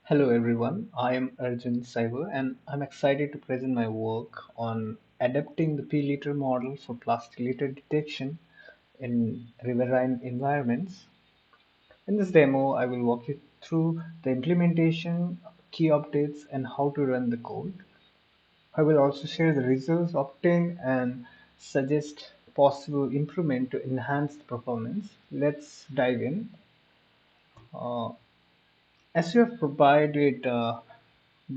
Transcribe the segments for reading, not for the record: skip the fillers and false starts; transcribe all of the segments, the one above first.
Hello everyone, I am Arjun Saibo and I'm excited to present my work on adapting the P-liter model for plastic litter detection in riverine environments. In this demo, I will walk you through the implementation, key updates, and how to run the code. I will also share the results obtained and suggest possible improvement to enhance the performance. Let's dive in. Uh, As you have provided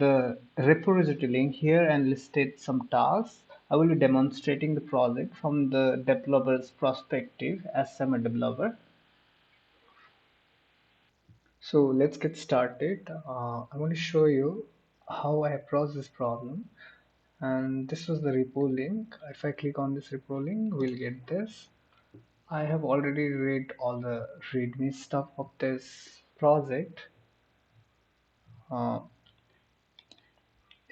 the repository link here and listed some tasks, I will be demonstrating the project from the developer's perspective as I'm a developer. So let's get started. I want to show you how I approach this problem. And this was the repo link. If I click on this repo link, we'll get this. I have already read all the README stuff of this project. Uh,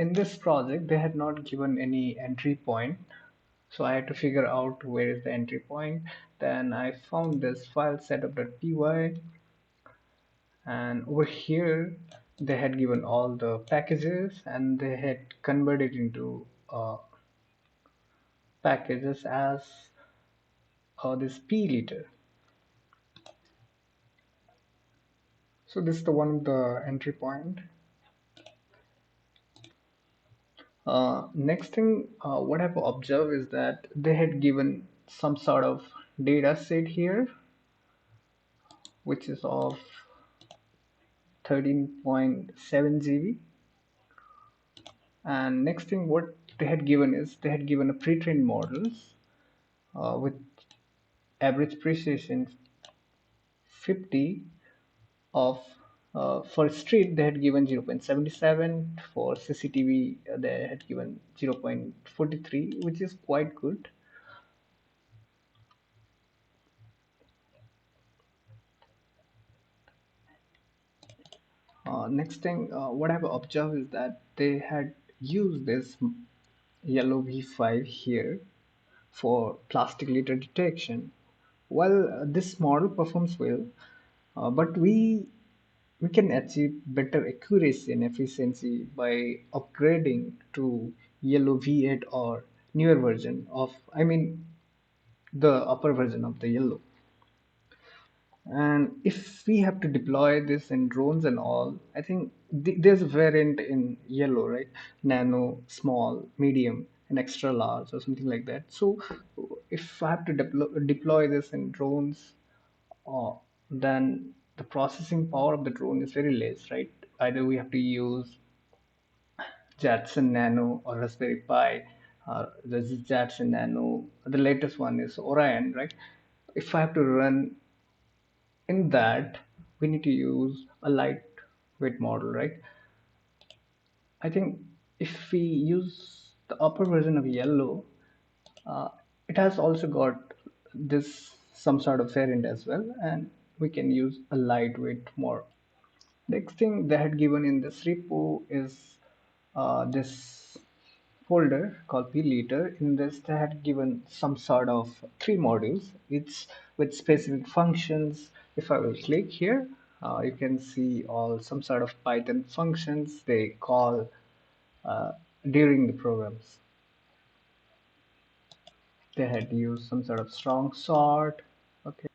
In this project, they had not given any entry point, so I had to figure out where is the entry point. Then I found this file setup.py, and over here they had given all the packages and they had converted into packages as this p-liter. So this is the one of the entry point. Next thing, what I've observed is that they had given some sort of data set here, which is of 13.7 GB. And next thing, what they had given is they had given a pre-trained models with average precision 50 of for street they had given 0.77, for CCTV they had given 0.43, which is quite good. Next thing, what I've observed is that they had used this yellow V5 here for plastic litter detection. While this model performs well, but we can achieve better accuracy and efficiency by upgrading to yellow V8 or newer version of, I mean, the upper version of the yellow. And if we have to deploy this in drones and all, I think there's a variant in yellow, right? Nano, small, medium, and extra large, or something like that. So if I have to deploy this in drones, then the processing power of the drone is very less, right? Either we have to use Jetson Nano or Raspberry Pi. There's Jetson Nano. The latest one is Orion, right? If I have to run in that, we need to use a lightweight model, right? I think if we use the upper version of yellow, uh, it has also got this some sort of variant as well, and we can use a lightweight more. Next thing they had given in this repo is this folder called pliter. In this, they had given some sort of three modules, each with specific functions. If I will click here, you can see all some sort of Python functions they call uh, during the programs. They had used some sort of strong sort. Okay.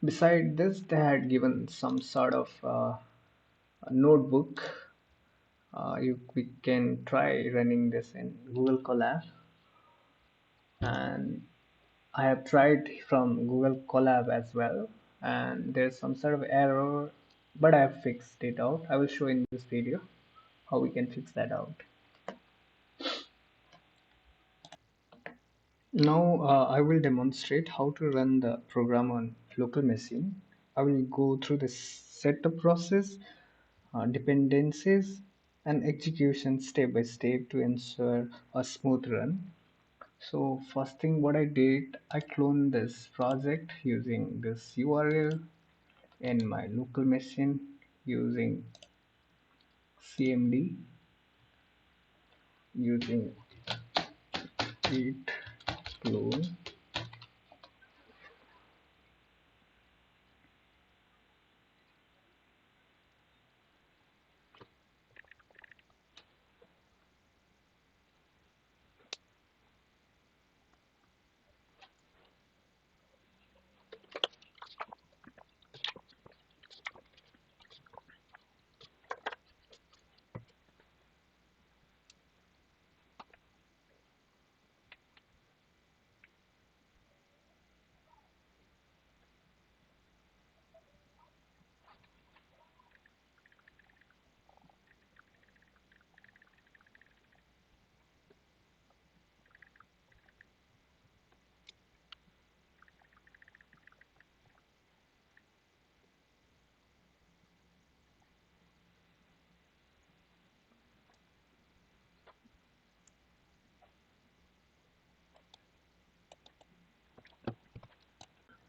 Beside this, they had given some sort of notebook. We can try running this in Google Colab, and I have tried from Google Colab as well, and there's some sort of error, but I have fixed it out. I will show in this video how we can fix that out. Now I will demonstrate how to run the program on local machine. I will go through the setup process, dependencies, and execution step by step to ensure a smooth run. So first thing what I did, I cloned this project using this URL in my local machine using cmd, using git clone.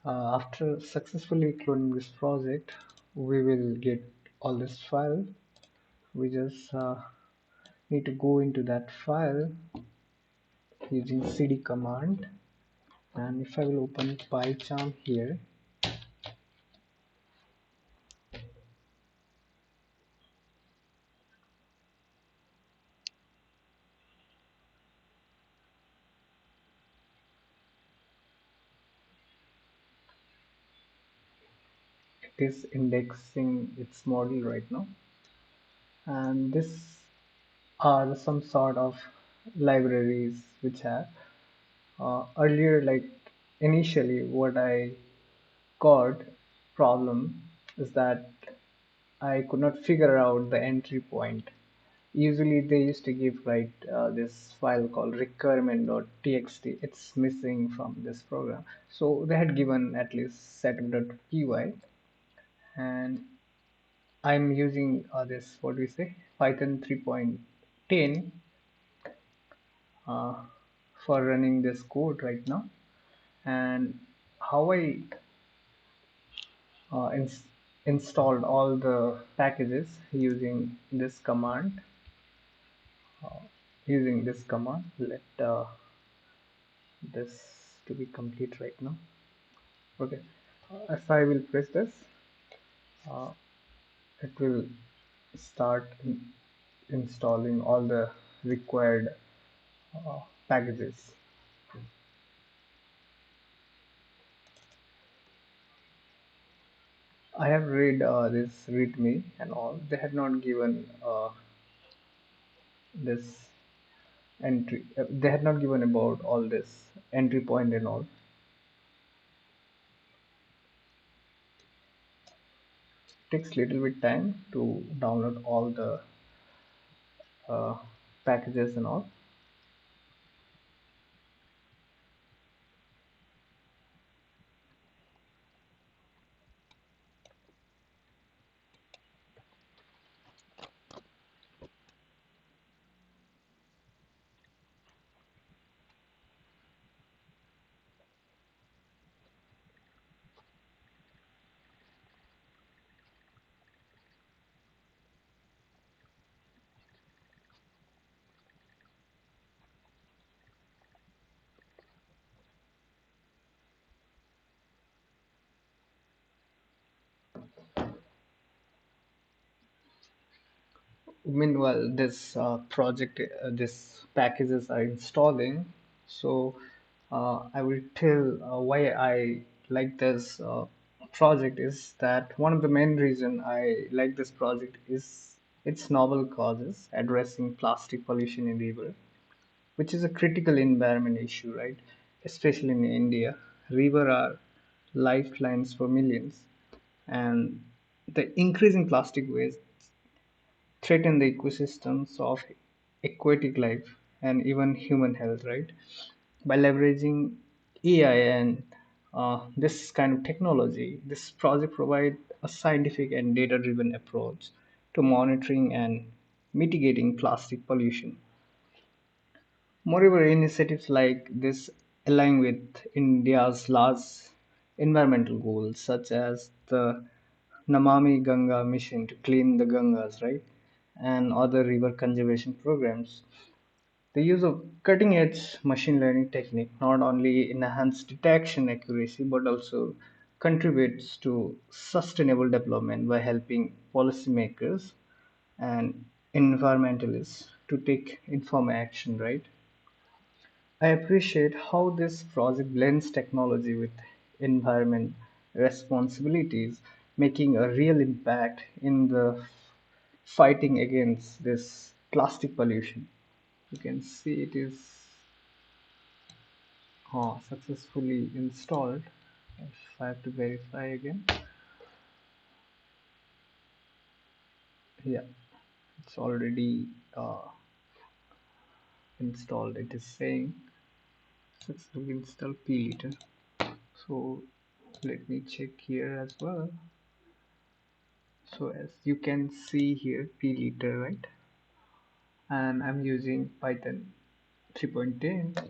After successfully cloning this project, we will get all this file. We just need to go into that file using cd command, and if I will open PyCharm here, it is indexing its model right now, and this are some sort of libraries which have earlier, like initially what I got problem is that I could not figure out the entry point. Usually they used to give this file called requirement.txt. It's missing from this program. So they had given at least setup.py, and I'm using this, what do we say, Python 3.10 uh, for running this code right now. And how I uh, ins installed all the packages using this command. Let this to be complete right now. Okay, if I will press this, uh, it will start installing all the required uh, packages. I have read this readme and all. They have not given this entry. They have not given about all this entry point and all. Takes little bit time to download all the uh, packages and all. Meanwhile, this this packages are installing. So I will tell why I like this project is that one of the main reason I like this project is its novel causes addressing plastic pollution in river, which is a critical environment issue, right? Especially in India, river are lifelines for millions, and the increasing plastic waste threaten the ecosystems of aquatic life and even human health, right? By leveraging AI and this kind of technology, this project provides a scientific and data driven approach to monitoring and mitigating plastic pollution. Moreover, initiatives like this align with India's large environmental goals, such as the Namami Ganga mission to clean the Gangas, right? And other river conservation programs. The use of cutting edge machine learning technique not only enhances detection accuracy but also contributes to sustainable development by helping policymakers and environmentalists to take informed action, right? I appreciate how this project blends technology with environment responsibilities, making a real impact in the fighting against this plastic pollution. You can see it is successfully installed. If I have to verify again, yeah, it's already installed. It is saying successfully install p liter. So let me check here as well. So as you can see here, p liter, right? And I'm using Python 3.10,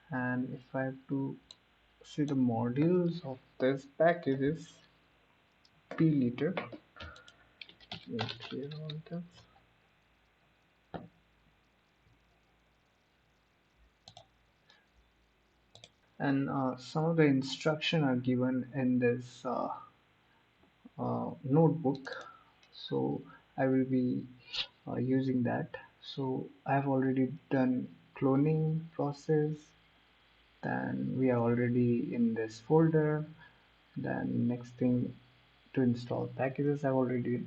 and if I have to see the modules of this package is p liter. Make clear all this. And some of the instruction are given in this notebook, so I will be using that. So I've already done cloning process, then we are already in this folder. Then next thing, to install packages, I've already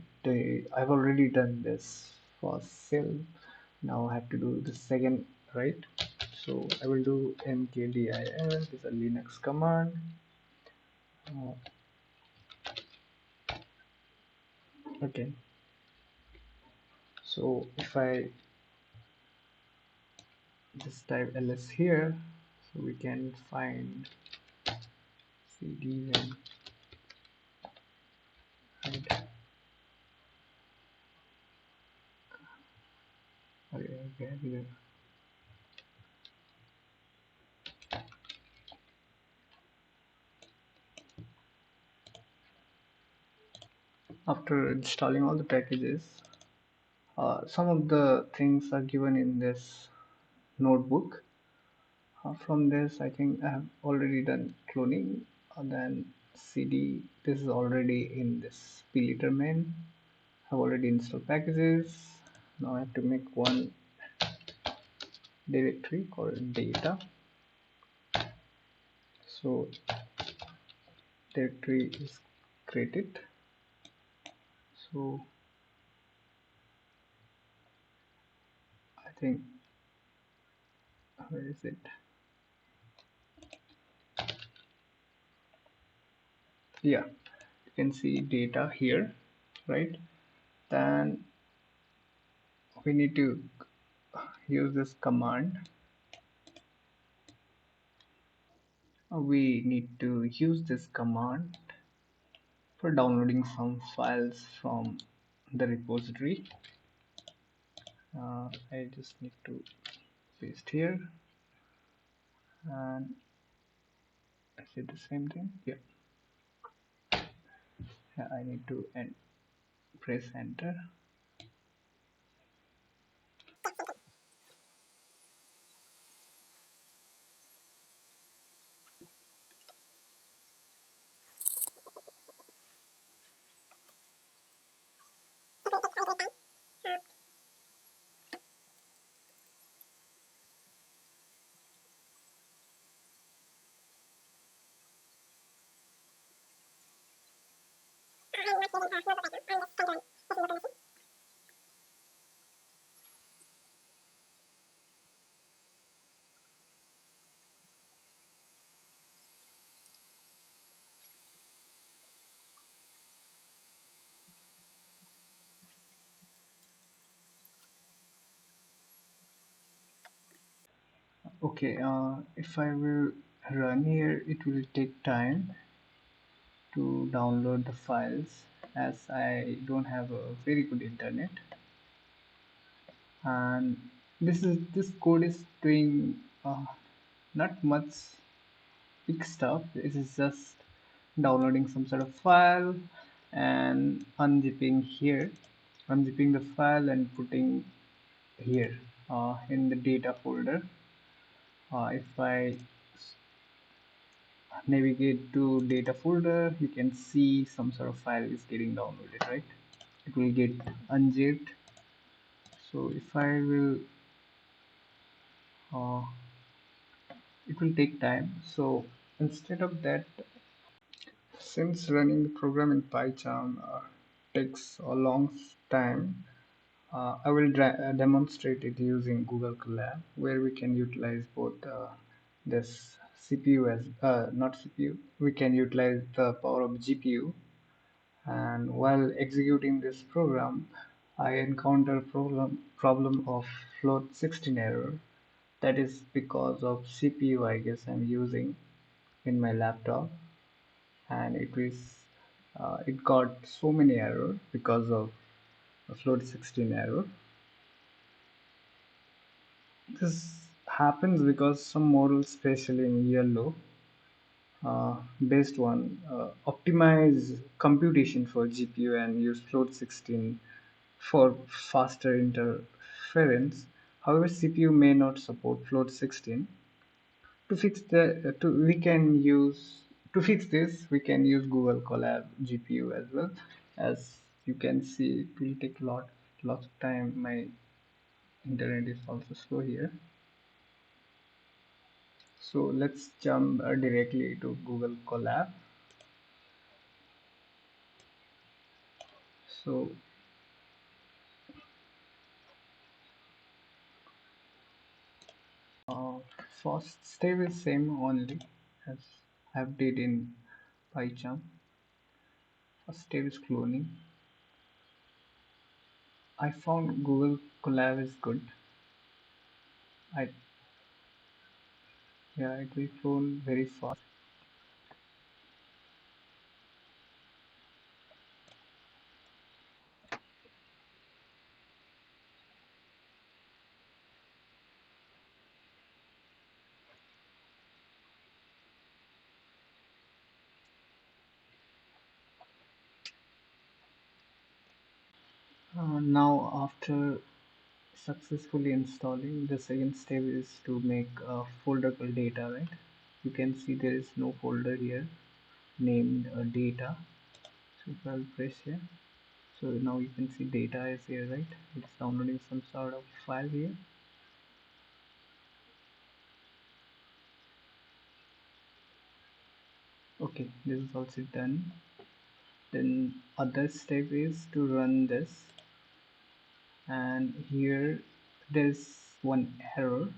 done this for cell. Now I have to do the second, right? So I will do mkdir, this is a Linux command. uh, okay, so if I just type ls here, so we can find cd and right. Okay, okay, here. After installing all the packages, some of the things are given in this notebook. From this, I think I have already done cloning. Then cd, this is already in this pliter main. I've already installed packages. Now I have to make one directory called data. So directory is created. So I think, where is it? Yeah, you can see data here, right? Then we need to use this command. We need to use this command for downloading some files from the repository. I just need to paste here and I say the same thing. Yeah, I need to press enter. Okay, if I will run here, it will take time to download the files as I don't have a very good internet. And this code is doing not much big stuff. It is just downloading some sort of file and unzipping here, unzipping the file and putting here in the data folder. If I navigate to data folder, you can see some sort of file is getting downloaded, right? It will get unzipped. So if I will uh, it will take time. So instead of that, since running the program in PyCharm takes a long time, I will demonstrate it using Google Colab, where we can utilize both this CPU as not CPU. We can utilize the power of GPU. And while executing this program, I encounter problem of float 16 error. That is because of CPU, I guess I'm using in my laptop, and it got so many error because of a float 16 error. This happens because some models, especially in YOLO, Based one, optimize computation for GPU and use float 16 for faster interference. However, CPU may not support float 16. To fix the to we can use to fix this we can use Google Colab GPU as well. As you can see, it will take lots of time. My internet is also slow here. So let's jump directly to Google Colab. So first step is same only as I've did in PyCharm. First step is cloning. I found Google Colab is good. I Yeah, it will clone very fast. Now after successfully installing, the second step is to make a folder called data, right? You can see there is no folder here named data. So if I'll press here, so now you can see data is here, right? It's downloading some sort of file here. Okay, this is also done. Then other step is to run this, and here there's one error.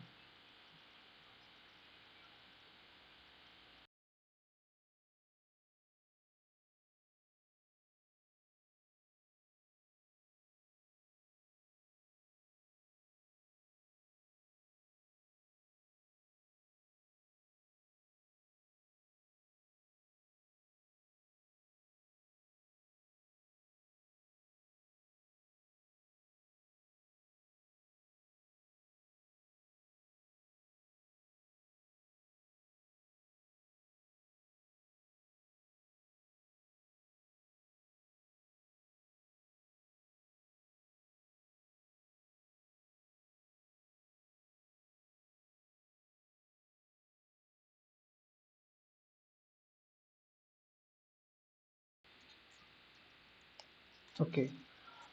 Okay,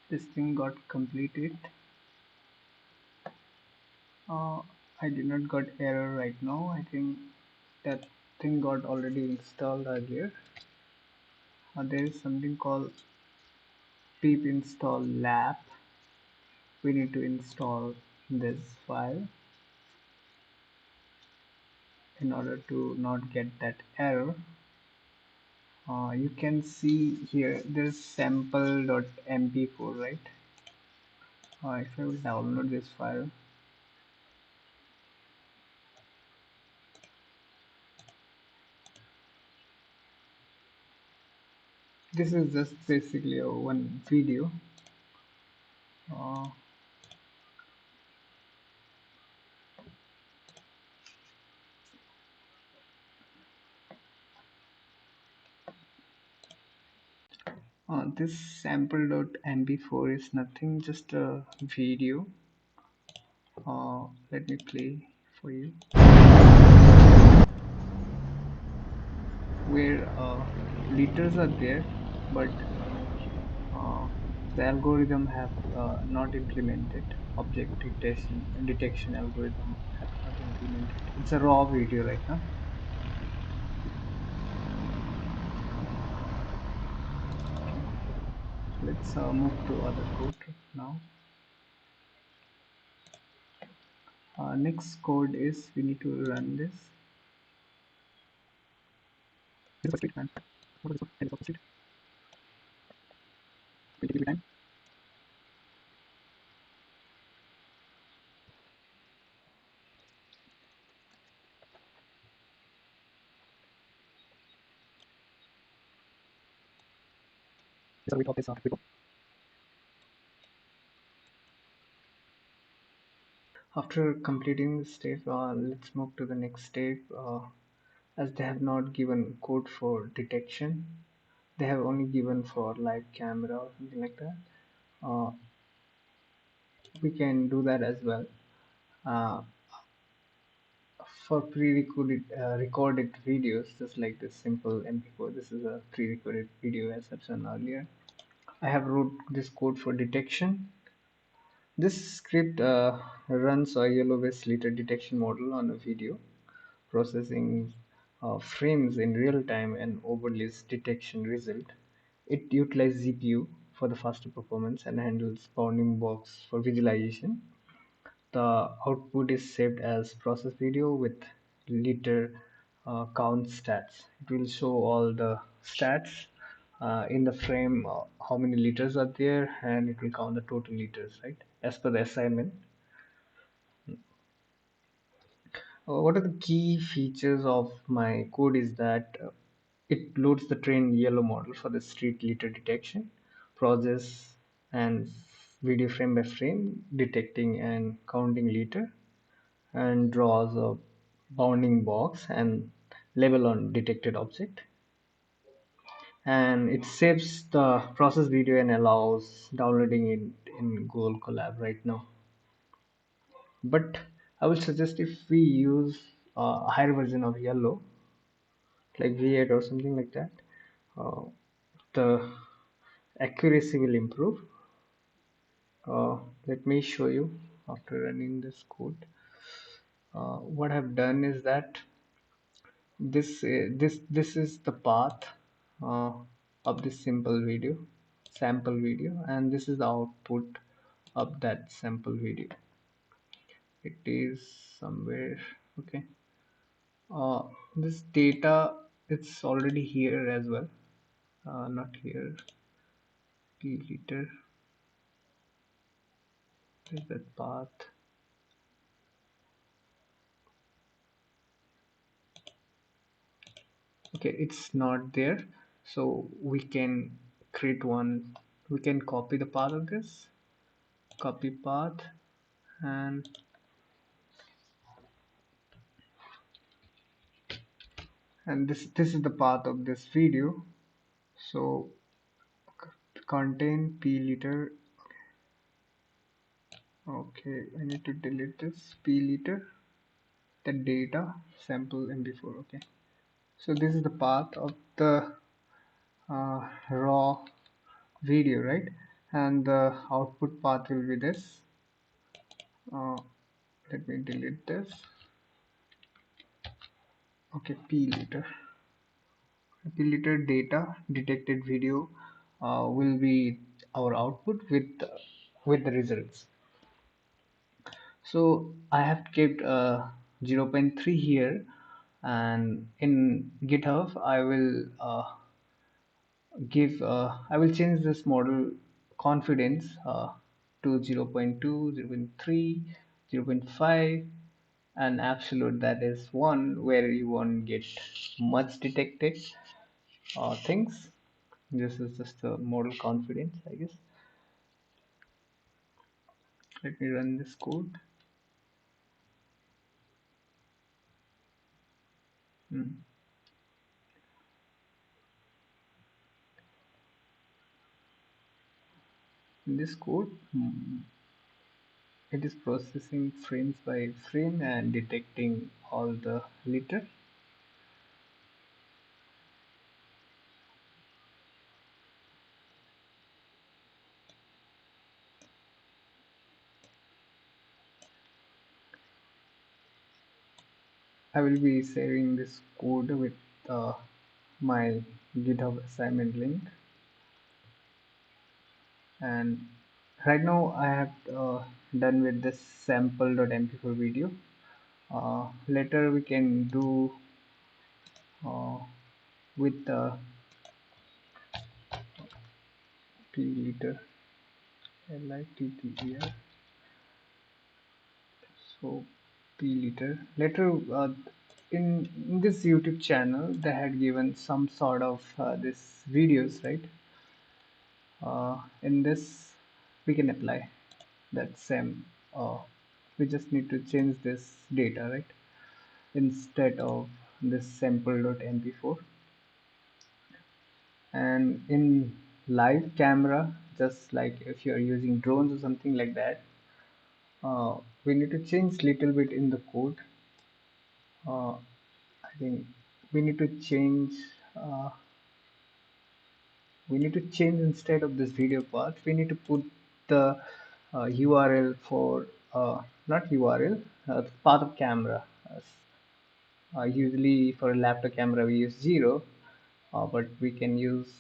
this thing got completed. Uh, I did not got error right now. I think that thing got already installed earlier. There is something called pip install lab. We need to install this file in order to not get that error. You can see here there's sample.mp4, right? If I will download this file, this is just basically a one video. Uh, this sample.mp4 is nothing, just a video. Let me play for you, where letters are there, but uh, the algorithm have not implemented. Object detection algorithm have not implemented. It's a raw video right now. Okay. Let's move to other code now. Next code is we need to run this. This is a street man. What is the street? Will give you time. This is a way of this repo. After completing this step, let's move to the next step. as they have not given code for detection. They have only given for live camera or something like that. Uh, we can do that as well. Uh, for pre-recorded recorded videos, just like this simple MP4. This is a pre-recorded video as I've shown earlier. I have wrote this code for detection. This script runs a yellow-based litter detection model on a video, processing frames in real time and overlays detection result. It utilizes GPU for the faster performance and handles bounding box for visualization. The output is saved as process video with liter count stats. It will show all the stats in the frame, how many liters are there, and it will count the total liters, right? As per the assignment. What are the key features of my code is that it loads the trained yellow model for the street litter detection, process and video frame by frame, detecting and counting litter, and draws a bounding box and label on detected object, and it saves the process video and allows downloading it in Google Colab right now. But I would suggest if we use a higher version of yellow like V8 or something like that, uh, the accuracy will improve. Let me show you after running this code. What I've done is that this is the path uh, of this sample video, and this is the output of that sample video. It is somewhere. Okay. uh, this data, it's already here as well. Not here. Liter is that path. Okay, it's not there, so we can create one. We can copy the path of this, copy path, and this is the path of this video. So contain p liter. Okay, I need to delete this p liter, the data sample mp4. Okay, so this is the path of the raw video, right? And the output path will be this. uh, Let me delete this. Okay, p liter data detected video will be our output with the results. So I have kept 0 0.3 here, and in GitHub I will change this model confidence to 0 0.2, 0 0.3, 0 0.5, and absolute, that is 1, where you won't get much detected things. This is just a model confidence, I guess. Let me run this code. Hmm. In this code, it is processing frames by frame and detecting all the litter. I will be sharing this code with uh, my GitHub assignment link. And right now I have done with this sample.mp4 video. Later we can do uh, with the p liter litter. So p liter. Later, in this YouTube channel, they had given some sort of this videos, right? In this, we can apply that same. We just need to change this data, right? Instead of this sample.mp4. And in live camera, just like if you're using drones or something like that, uh, we need to change little bit in the code. I think we need to change uh, instead of this video path, we need to put the URL for not URL, path of camera. Usually for a laptop camera we use 0, but we can use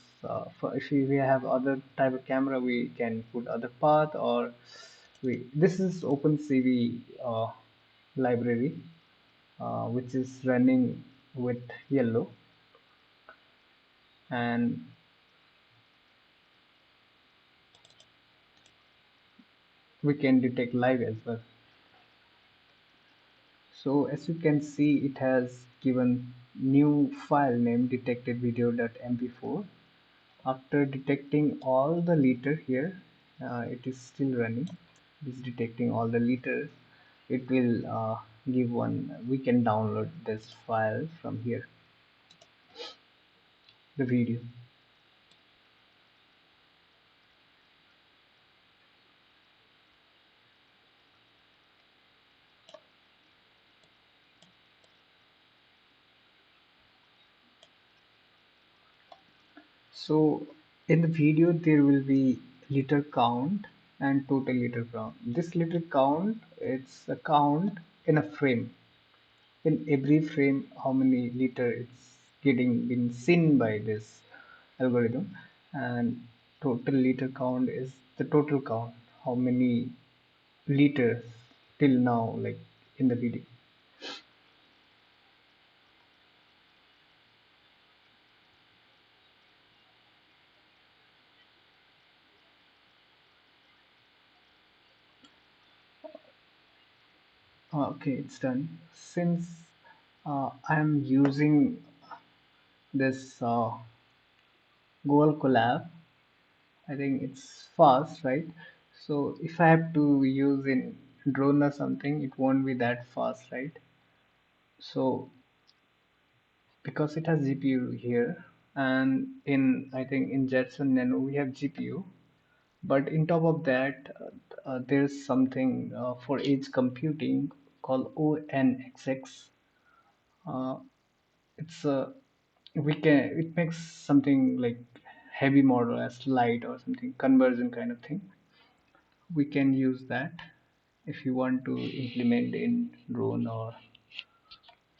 for if we have other type of camera we can put other path, or we this is OpenCV library which is running with YOLO, and we can detect live as well. So as you can see, it has given new file name detected video.mp4. After detecting all the liter here, it is still running. It is detecting all the liters. It will give one. We can download this file from here, the video. So in the video there will be liter count and total liter count. This liter count, it's a count in a frame. In every frame, how many liter it's getting been seen by this algorithm, and total liter count is the total count, how many liters till now, like in the video. Okay, it's done. Since I'm using this Google Colab, I think it's fast, right? So if I have to use in drone or something, it won't be that fast, right? So because it has GPU here, and in I think in Jetson Nano we have GPU, but in top of that there's something for edge computing called ONXX. Uh, it's a we can it makes something like heavy model as light or something conversion kind of thing. We can use that if you want to implement in drone or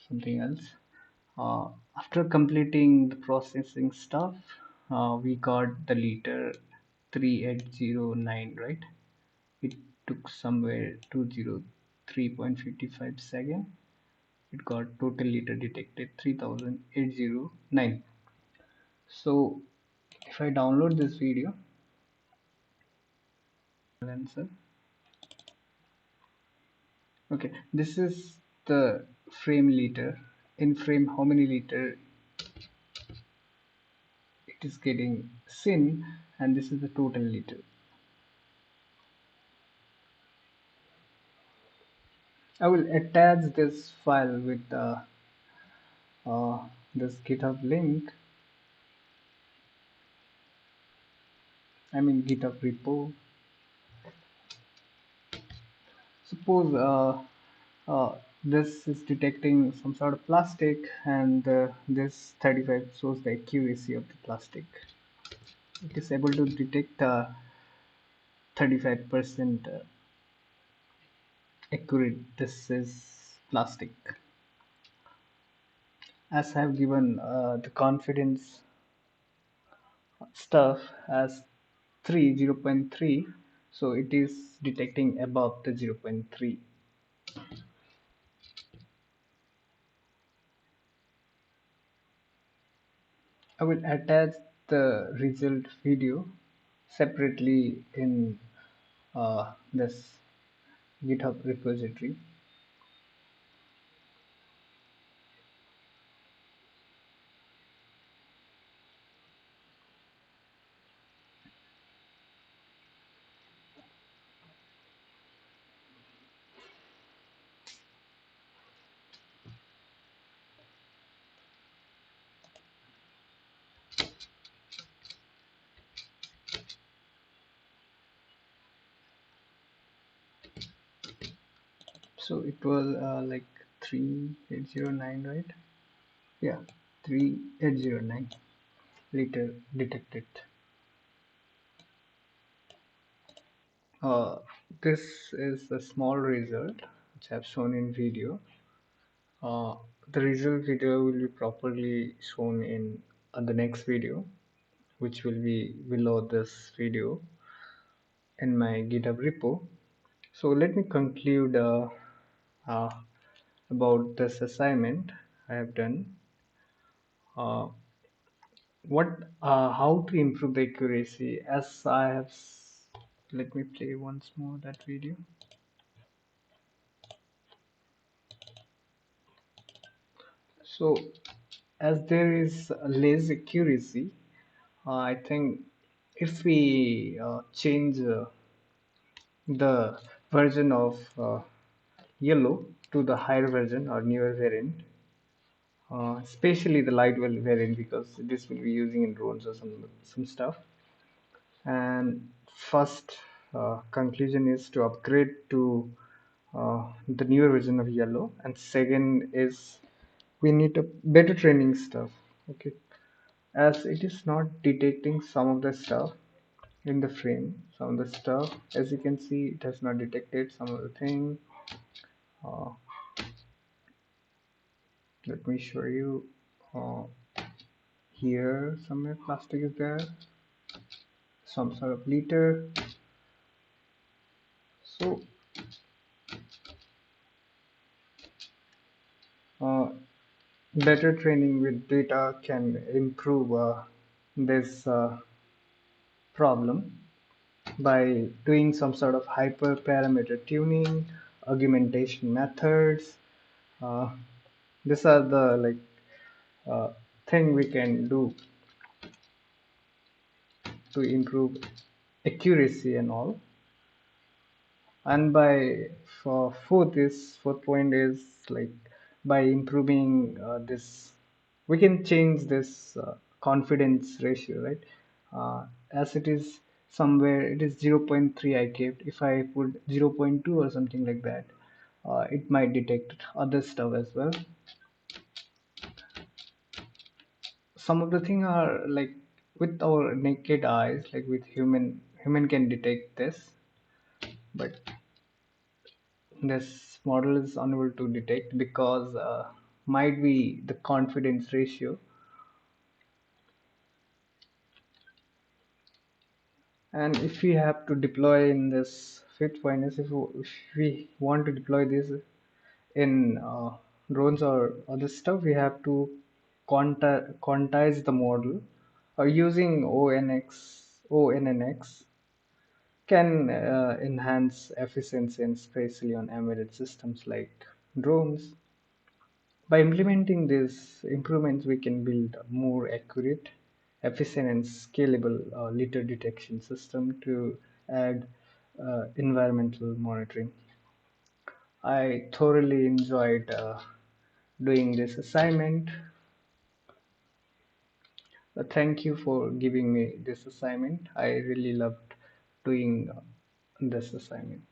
something else. Uh, After completing the processing stuff, we got the liter 3809, right? It took somewhere 203.55 second. It got total liter detected 3809. So if I download this video, answer. Okay, this is the frame liter. In frame, how many liter it is getting seen, and this is the total liter. I will attach this file with uh, this GitHub link. I mean GitHub repo. Suppose this is detecting some sort of plastic, and this 35 shows the accuracy of the plastic. It is able to detect 35% accurate. This is plastic. As I have given the confidence stuff as 0.3, so it is detecting above the 0.3. I will attach the result video separately in this GitHub repository. So it was like 3809, right? Yeah, 3809 liter detected. Uh, this is a small result which I've shown in video. Uh, the result video will be properly shown in the next video, which will be below this video in my GitHub repo. So let me conclude uh, about this assignment I have done. Uh, how to improve the accuracy? As I have, let me play once more that video. So, as there is less accuracy, I think if we change the version of YOLO to the higher version or newer variant, especially the light variant, because this will be using in drones or some stuff. And first conclusion is to upgrade to the newer version of YOLO, and second is we need a better training stuff. Okay, as it is not detecting some of the stuff in the frame, some of the stuff, as you can see, it has not detected some of the thing. uh, Let me show you. uh, Here somewhere plastic is there, some sort of liter. So uh, better training with data can improve this problem by doing some sort of hyperparameter tuning, augmentation methods. uh, these are the like thing we can do to improve accuracy and all. And by for fourth point is like by improving this, we can change this confidence ratio, right? As it is somewhere it is zero point 0.3 I kept. If I put 0.2 or something like that, it might detect other stuff as well. Some of the thing are like with our naked eyes, like with human can detect this, but this model is unable to detect because might be the confidence ratio. And if we have to deploy in this fifth finance, if we want to deploy this in drones or other stuff, we have to quantize the model, or using ONNX can enhance efficiency, and especially on embedded systems like drones. By implementing these improvements, we can build a more accurate, efficient, and scalable litter detection system to add environmental monitoring. I thoroughly enjoyed doing this assignment. Thank you for giving me this assignment. I really loved doing this assignment.